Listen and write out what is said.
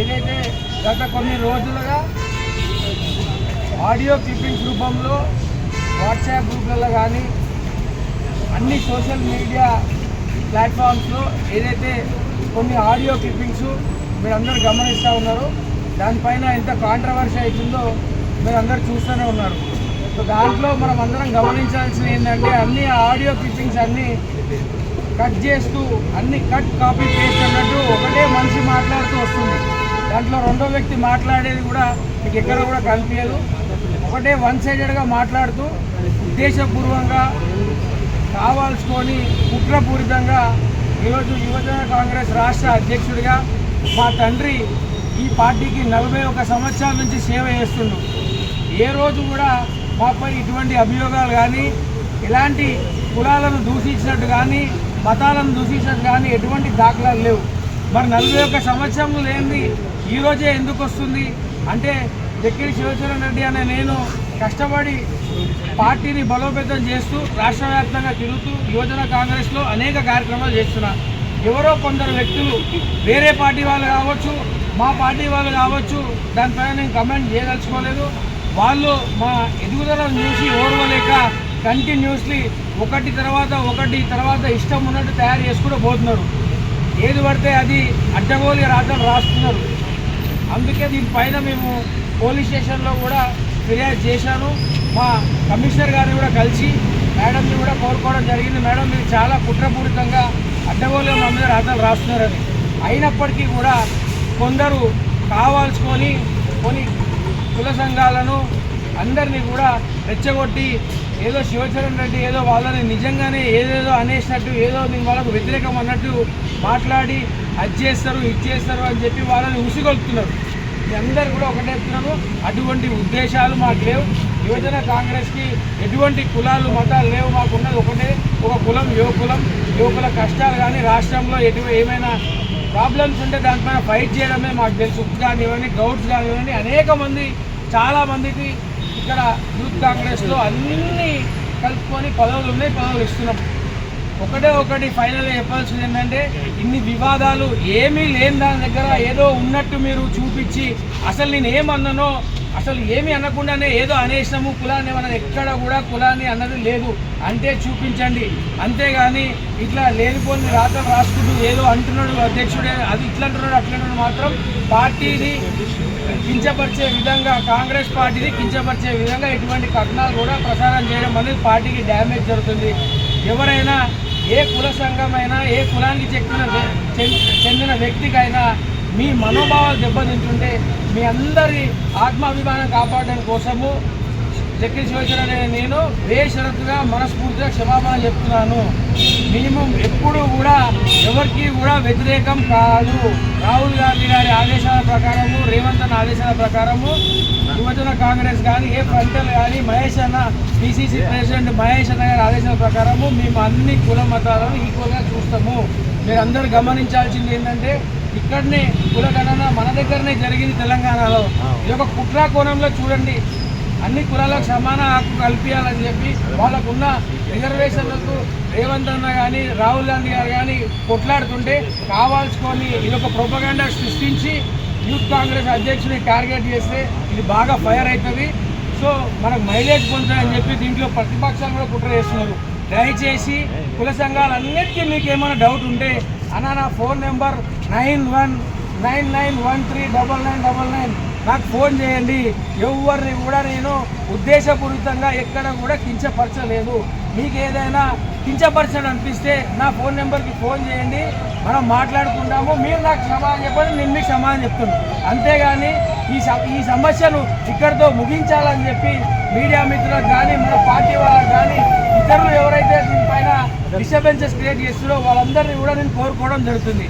ఏదైతే గత కొన్ని రోజులుగా ఆడియో క్లిప్పింగ్స్ రూపంలో వాట్సాప్ గ్రూప్లలో కానీ అన్ని సోషల్ మీడియా ప్లాట్ఫామ్స్లో ఏదైతే కొన్ని ఆడియో క్లిప్పింగ్స్ మీరందరూ గమనిస్తూ ఉన్నారు, దానిపైన ఎంత కాంట్రవర్సీ అవుతుందో మీరందరూ చూస్తూనే ఉన్నారు. సో దాంట్లో మనం అందరం గమనించాల్సింది ఏంటంటే అన్ని ఆడియో క్లిప్పింగ్స్ అన్నీ కట్ చేస్తూ అన్ని కట్ కాపీ పేస్ట్ అన్నట్టు ఒకటే మనిషి మాట్లాడుతూ వస్తుంది. దాంట్లో రెండో వ్యక్తి మాట్లాడేది కూడా మీకు ఎక్కడ కూడా కనిపించదు. ఒకటే వన్ సైడెడ్గా మాట్లాడుతూ ఉద్దేశపూర్వంగా కావాల్సుకొని కుట్రపూరితంగా ఈరోజు యువజన కాంగ్రెస్ రాష్ట్ర అధ్యక్షుడిగా మా తండ్రి ఈ పార్టీకి 41 సంవత్సరాల నుంచి సేవ చేస్తుండు. ఏ రోజు కూడా మాపై ఇటువంటి అభియోగాలు కానీ ఇలాంటి కులాలను దూషించినట్టు కానీ మతాలను దూషించినట్టు కానీ ఎటువంటి దాఖలాలు లేవు. మరి 41 సంవత్సరంలో లేనిది ఈరోజే ఎందుకు వస్తుంది అంటే జక్కిడి శివచరణ్ రెడ్డి అనే నేను కష్టపడి పార్టీని బలోపేతం చేస్తూ రాష్ట్ర వ్యాప్తంగా తిరుగుతూ యువజన కాంగ్రెస్లో అనేక కార్యక్రమాలు చేస్తున్నా. ఎవరో కొందరు వ్యక్తులు వేరే పార్టీ వాళ్ళు కావచ్చు, మా పార్టీ వాళ్ళు కావచ్చు, దానిపైన నేను కమెంట్ చేయదలుచుకోలేదు. వాళ్ళు మా ఎదుగుదలను చూసి ఓర్వలేక కంటిన్యూస్లీ ఒకటి తర్వాత ఇష్టం ఉన్నట్టు తయారు చేసుకుంటూ పోతున్నారు. ఏది పడితే అది అడ్డగోలి రాతలు రాస్తున్నారు. అందుకే దీనిపైన మేము పోలీస్ స్టేషన్లో కూడా ఫిర్యాదు చేశాను. మా కమిషనర్ గారిని కూడా కలిసి మేడంని కూడా కోరుకోవడం జరిగింది. మేడం మీరు చాలా కుట్రపూరితంగా అడ్డగోలుగా మా మీద రాతలు రాస్తున్నారని. అయినప్పటికీ కూడా కొందరు కావాల్సుకొని కొన్ని కుల సంఘాలను అందరినీ కూడా రెచ్చగొట్టి ఏదో శివచరణ్ రెడ్డి ఏదో వాళ్ళని నిజంగానే ఏదేదో అనేసినట్టు ఏదో నేను వాళ్ళకు వ్యతిరేకం అన్నట్టు మాట్లాడి అది చేస్తారు ఇది చేస్తారు అని చెప్పి వాళ్ళని ఉసిగొలుపుతున్నారు. అందరు కూడా ఒకటే చెప్తున్నాను, అటువంటి ఉద్దేశాలు మాకు లేవు. యువజన కాంగ్రెస్కి ఎటువంటి కులాలు మతాలు లేవు. మాకున్నది ఒకటే ఒక కులం, యువకుల కష్టాలు కానీ రాష్ట్రంలో ఏమైనా ప్రాబ్లమ్స్ ఉంటే దానిపైన ఫైట్ చేయడమే మాకు తెలుసు. కానివ్వండి, గౌడ్స్ కానివ్వండి, అనేక మంది చాలామందికి ఇక్కడ యూత్ కాంగ్రెస్లో అన్నీ కలుపుకొని పదవులు ఉన్నాయి, పదవులు ఇస్తున్నాం. ఒకటి ఫైనల్గా చెప్పాల్సింది ఏంటంటే ఇన్ని వివాదాలు ఏమీ లేని దాని దగ్గర ఏదో ఉన్నట్టు మీరు చూపించి అసలు నేను ఏమన్నానో అసలు ఏమీ అనకుండానే ఏదో అనేసినాము కులాన్ని ఏమన్నా ఎక్కడ కూడా కులాన్ని అన్నది లేదు అంటే చూపించండి. అంతేగాని ఇట్లా లేనిపోని రాతలు రాసుకుంటూ ఏదో అంటున్నాడు అధ్యక్షుడే అది ఇట్లా అంటున్నాడు అట్లా అంటున్నాడు మాత్రం పార్టీని కించపరిచే విధంగా కాంగ్రెస్ పార్టీని కించపరిచే విధంగా ఇటువంటి కథనాలు కూడా ప్రసారం చేయడం అనేది పార్టీకి డ్యామేజ్ జరుగుతుంది. ఎవరైనా ఏ కుల సంఘమైనా ఏ కులానికి చెందిన వ్యక్తికైనా మీ మనోభావాలు దెబ్బతింటుంటే మీ అందరి ఆత్మాభిమానం కాపాడడం కోసము జక్కిడి శివచరణ్ అనే నేను బేషరతుగా మనస్ఫూర్తిగా క్షమాపణ చెప్తున్నాను. మినిమం ఎప్పుడు కూడా ఎవరికి కూడా వ్యతిరేకం కాదు. రాహుల్ గాంధీ గారి ఆదేశాల ప్రకారము, రేవంత్ అన్న ఆదేశాల ప్రకారము యువజన కాంగ్రెస్ కానీ ఏ ఫ్రంటల్ కానీ మహేష్ అన్న పిసిసి ప్రెసిడెంట్ మహేష్ అన్న గారి ఆదేశాల ప్రకారము మేము అన్ని కుల మతాలను ఈక్వల్గా చూస్తాము. మీరందరూ గమనించాల్సింది ఏంటంటే ఇక్కడనే కులగణన మన దగ్గరనే జరిగింది తెలంగాణలో. ఇది ఒక కుట్ర కోణంలో చూడండి. అన్ని కులాలకు సమాన హక్కు కల్పించాలని చెప్పి వాళ్ళకున్న రిజర్వేషన్లకు రేవంత్ అన్న కానీ రాహుల్ గాంధీ గారు కానీ కొట్లాడుతుంటే కావాల్సుకొని ఇది ఒక ప్రొపగండా సృష్టించి యూత్ కాంగ్రెస్ అధ్యక్షుని టార్గెట్ చేస్తే ఇది బాగా ఫైర్ అవుతుంది. సో మనకు మైలేజ్ పొందుతాయని చెప్పి దీంట్లో ప్రతిపక్షాలు కూడా కుట్ర చేస్తున్నారు. దయచేసి కుల సంఘాలన్నిటికీ మీకు ఏమైనా డౌట్ ఉంటే అన్న నా ఫోన్ నెంబర్ 9199139999 నాకు ఫోన్ చేయండి. ఎవరిని కూడా నేను ఉద్దేశపూరితంగా ఎక్కడ కూడా కించపరచలేదు. మీకు ఏదైనా కించపరచడం అనిపిస్తే నా ఫోన్ నెంబర్కి ఫోన్ చేయండి, మనం మాట్లాడుకుంటాము. మీరు నాకు సమాధానం చెప్పండి, నేను మీకు సమాధానం చెప్తున్నాను. అంతేగాని ఈ సమస్యను ఇక్కడితో ముగించాలని చెప్పి మీడియా మిత్రులకు కానీ మన పార్టీ వాళ్ళకి కానీ ఇతరులు ఎవరైతే దీనిపైన డిస్టర్బెన్సెస్ క్రియేట్ చేస్తున్నారో వాళ్ళందరినీ కూడా నేను కోరుకోవడం జరుగుతుంది.